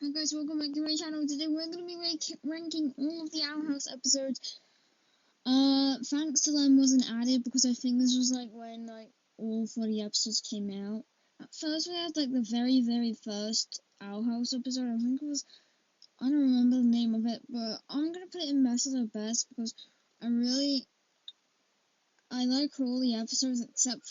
Hi guys, welcome back to my channel. Today we're going to be ranking all of the Owl House episodes. Thanks to them wasn't added because I think this was when all 40 episodes came out. At first we had the very first Owl House episode. I think it was, I don't remember the name of it, but I'm going to put it in best of the best because I like all the episodes except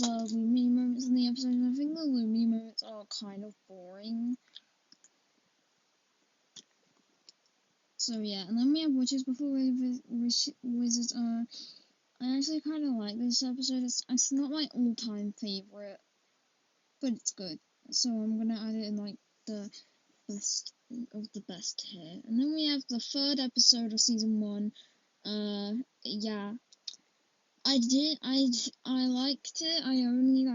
the Lumi moments in the episode. I think the Lumi moments are kind of boring. So yeah, and then we have Witches Before Wizards. I actually kind of like this episode. It's not my all-time favorite, but it's good. So I'm gonna add it in the best of the best here. And then we have the third episode of season 1. Yeah, I liked it. I only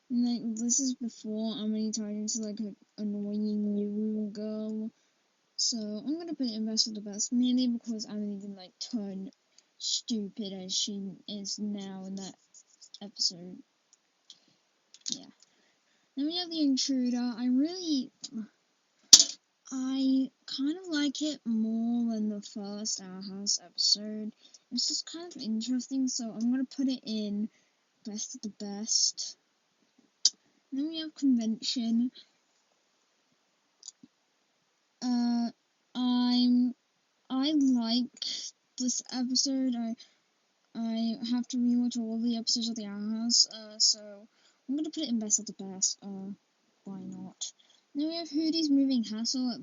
this is before Emily turned into an annoying new girl. So I'm gonna put it in best of the best, mainly because Emily didn't turn stupid as she is now in that episode. Yeah. Then we have The Intruder. I kind of like it more than the first Owl House episode. It's just kind of interesting, so I'm gonna put it in best of the best. Then we have Convention. I like this episode. I have to rewatch all the episodes of the Owl House, so I'm gonna put it in best of the best. Why not? Then we have Hoodie's Moving Castle.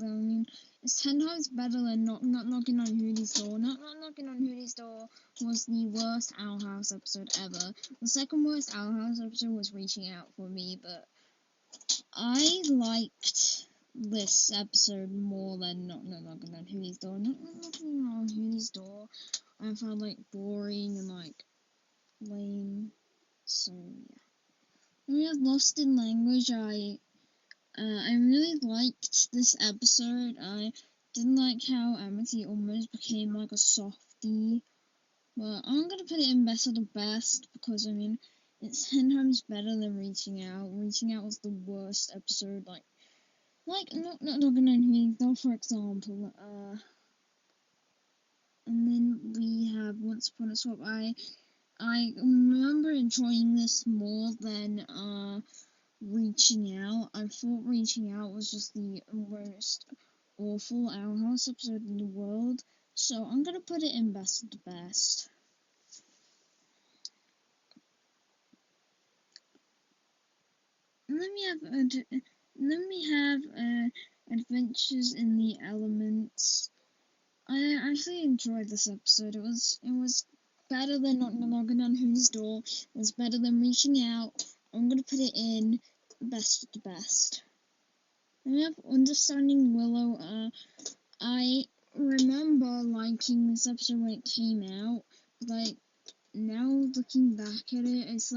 It's 10 times better than not knocking on Hoodie's door. Not knocking on Hoodie's door was the worst Owl House episode ever. The second worst Owl House episode was Reaching Out for me, but I liked this episode more than not knocking on Hoodie's door. Not knocking on Hoodie's door I found boring and lame. So yeah. We have Lost in Language. I really liked this episode. I didn't like how Amity almost became a softie. But I'm gonna put it in best of the best because it's 10 times better than Reaching Out. Reaching Out was the worst episode. Not knocking on Hoodie's door, for example. And then we have Once Upon a Swap. I remember enjoying this more than Reaching Out. I thought Reaching Out was just the most awful Owl House episode in the world, so I'm gonna put it in best of the best. And then we have Adventures in the Elements. I actually enjoyed this episode. It was better than Not Knocking on Who's Door. It was better than Reaching Out. I'm gonna put it in best of the best. And we have Understanding Willow. I remember liking this episode when it came out. Now looking back at it, it's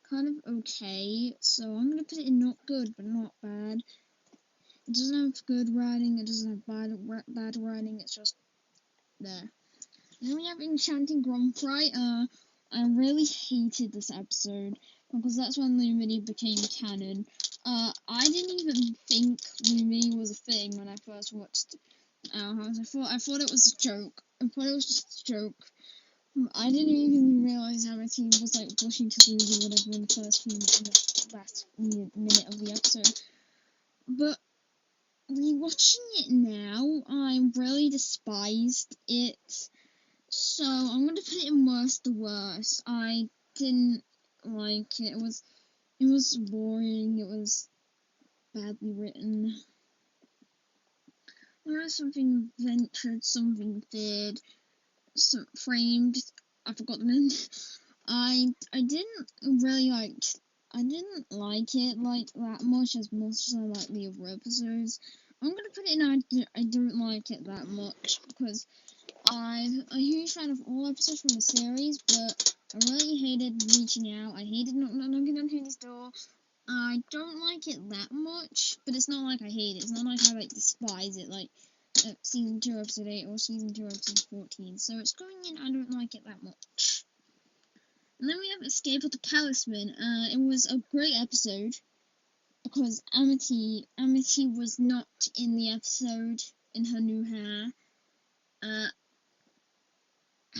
kind of okay. So I'm gonna put it in not good, but not bad. It doesn't have good writing. It doesn't have bad writing. It's just there. Then we have Enchanting Gromfrey. I really hated this episode because that's when Lumini became canon. I didn't even think Lumini was a thing when I first watched Owl House. I thought it was a joke. I thought it was just a joke. I didn't even realize Amity was blushing to lose or whatever in the last minute of the episode. But rewatching it now, I really despised it. So I'm gonna put it in worst to worst. I didn't like it. It was boring. It was badly written. There was something ventured, something did, some framed. I forgot the name. I didn't really I didn't like it that much as I like the other episodes. I'm gonna put it in I don't like it that much because I'm a huge fan of all episodes from the series, but I really hated Reaching Out. I hated Not Knocking on Who's Door. I don't like it that much, but it's not like I hate it. It's not like I despise it season 2 episode 8 or season 2 episode 14. So it's going in I don't like it that much. And then we have Escape of the Talisman. It was a great episode because Amity was not in the episode in her new hair.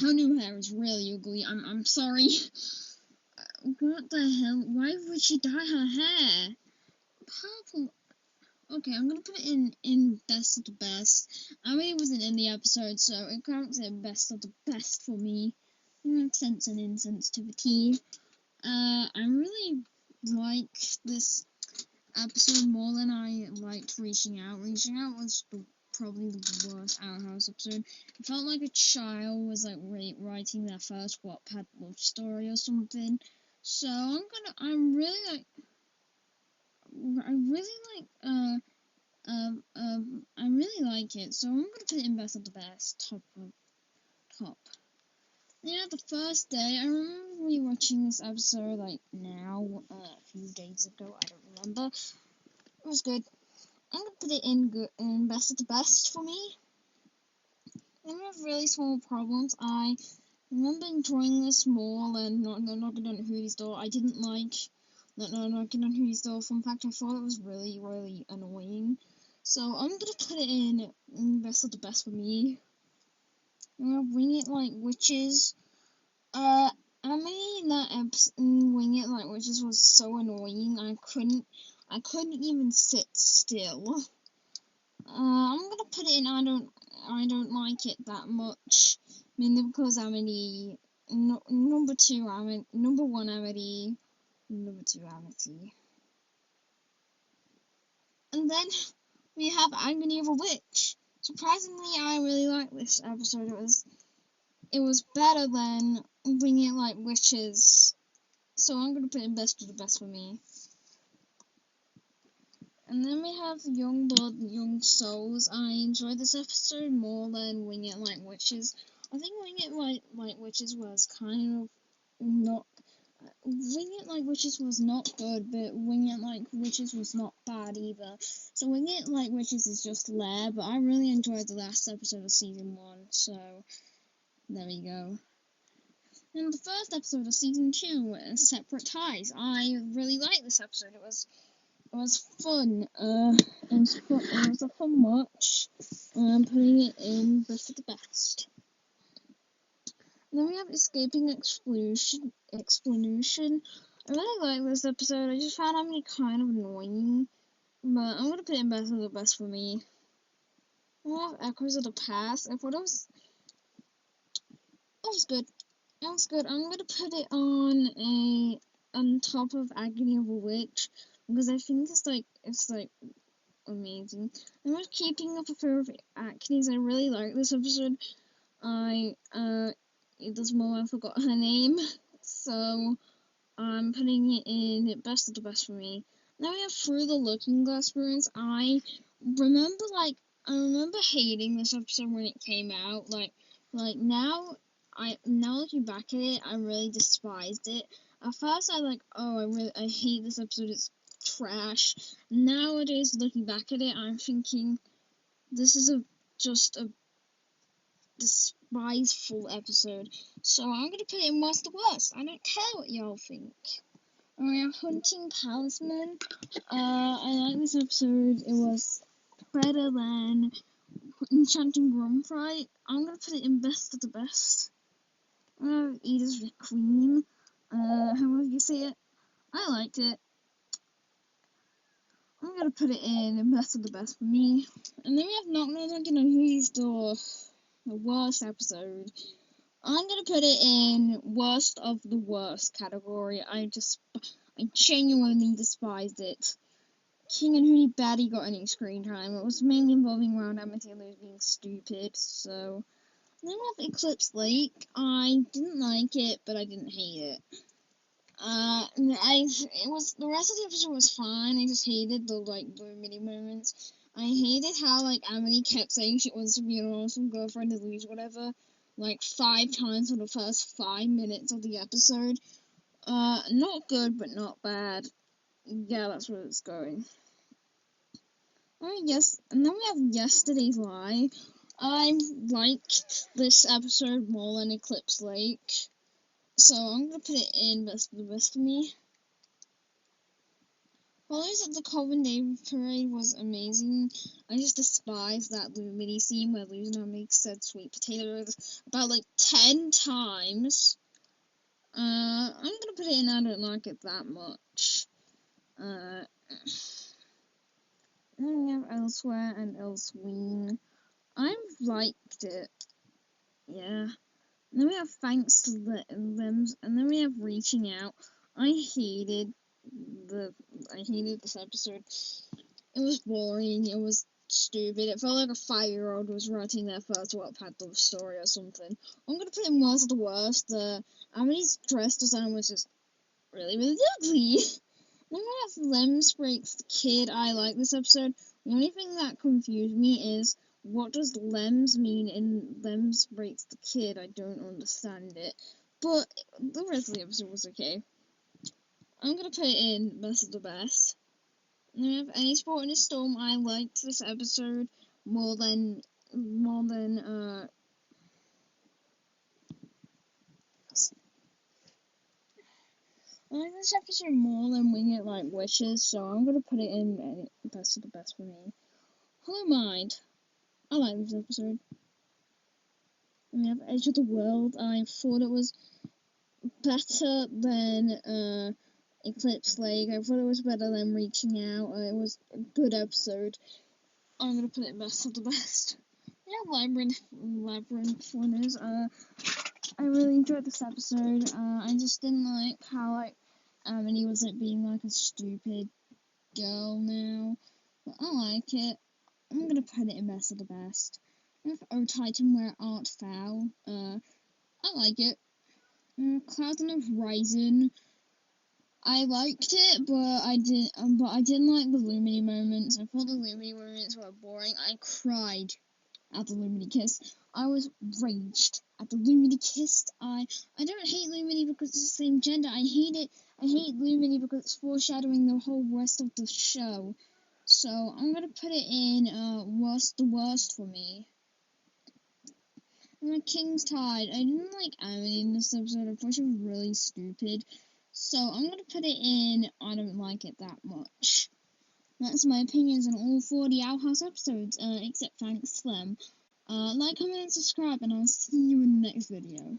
Her new hair is really ugly. I'm sorry. What the hell? Why would she dye her hair purple? Okay, I'm gonna put it in best of the best. Amity wasn't in the episode, so it counts as best of the best for me. Sense and insensitivity. I really like this episode more than I liked Reaching Out. Reaching Out was probably the worst Our House episode. It felt like a child was like writing their first Wattpad love story or something. So I really like I really like it. So I'm gonna put it in best of the best, top. Yeah, the first day, I remember rewatching this episode, like, now, a few days ago, I don't remember. It was good. I'm gonna put it in best of the best for me. I have really small problems. I remember enjoying this more than knocking on Hooty's door. I didn't like knocking on Hooty's door. Fun fact, I thought it was really, really annoying. So I'm gonna put it in best of the best for me. I'm gonna Wing It Like Witches. I mean that Wing It Like Witches was so annoying. I couldn't even sit still. I'm gonna put it in. I don't like it that much. Mainly because Amity, number one Amity, number two Amity, and then we have Agony of a Witch. Surprisingly, I really like this episode. It was better than Wing It Like Witches. So I'm going to put in best of the best for me. And then we have Young Blood, Young Souls. I enjoyed this episode more than Wing It Like Witches. I think Wing It Like Witches was kind of not... Wing It Like Witches was not good, but Wing It Like Witches was not bad either. So Wing It Like Witches is just there, but I really enjoyed the last episode of Season 1, so there we go. And the first episode of Season 2, Separate Ties. I really liked this episode. It was fun. It was a fun watch. I'm putting it in best of the best. And then we have Escaping Explosion. I really like this episode. I just found Emily kind of annoying, but I'm gonna put it in best of the best for me. We have Echoes of the Past. I thought it was good. It was good. I'm gonna put it on top of Agony of a Witch because I think it's amazing. And with Keeping Up a Fear of Acnes, I really like this episode. It does more, I forgot her name, so I'm putting it in best of the best for me. Now we have Through the Looking Glass Ruins. I remember hating this episode when it came out. Now looking back at it, I really despised it. At first, I hate this episode. It's trash. Nowadays, looking back at it, I'm thinking this is just a despiseful episode. So I'm gonna put it in worst to worst. I don't care what y'all think. Alright, Hunting Talisman. I like this episode. It was better than Enchanting Grumfright. I'm gonna put it in best of the best. Edith's Queen. However you say it. I liked it. I'm gonna put it in best of the best for me. And then we have Knocking on Who's Door, the worst episode. I'm gonna put it in worst of the worst category. I genuinely despised it. King and Hooty barely got any screen time. It was mainly involving around Amity being stupid. So then we have Eclipse Lake. I didn't like it, but I didn't hate it. The rest of the episode was fine. I just hated the mini moments. I hated how Amity kept saying she wants to be an awesome girlfriend and lose whatever, 5 times for the first 5 minutes of the episode. Not good, but not bad. Yeah, that's where it's going. Yes, and then we have Yesterday's Lie. I liked this episode more than Eclipse Lake. So I'm gonna put it in best of the best for me. Followers at the Coven Day Parade was amazing. I just despise that mini scene where Luznar said sweet potatoes about like 10 times. I'm gonna put it in, I don't like it that much. Then we have Elsewhere and Elseween. I've liked it. Yeah. And then we have Thanks to Limbs, and then we have Reaching Out. I hated this episode. It was boring. It was stupid. It felt like a 5-year-old was writing their first Wattpad love story or something. I'm gonna put in worst of the worst. Amity's dress design was just really, really ugly. Then we have Lems Breaks the Kid. I like this episode. The only thing that confused me is, what does Lems mean in Lems Breaks the Kid? I don't understand it. But the rest of the episode was okay. I'm gonna put it in best of the best. And then we have Any Sport in a Storm. I liked this episode more than I like this episode more than Wing It Like Wishes, so I'm gonna put it in best of the best for me. Hollow Mind. I like this episode. And we have Edge of the World. I thought it was better than Eclipse Lake. I thought it was better than Reaching Out. It was a good episode. I'm gonna put it best of the best. Yeah, Labyrinth Winners. I really enjoyed this episode. I just didn't like how Amity was being like a stupid girl now. But I like it. I'm gonna put it in best of the best. With O Titan Where Art Thou. I like it. Cloud of Horizon. I liked it, but I didn't like the Lumini moments. I thought the Lumini moments were boring. I cried at the Lumini kiss. I was raged at the Lumini kiss. I don't hate Lumini because it's the same gender. I hate it. I hate Lumini because it's foreshadowing the whole rest of the show. So I'm gonna put it in the worst for me. And the King's Tide. I didn't like Amity in this episode. I thought she was really stupid. So I'm gonna put it in. I don't like it that much. That's my opinions on all 40 Owl House episodes, except thanks to them. Like, comment, and subscribe, and I'll see you in the next video.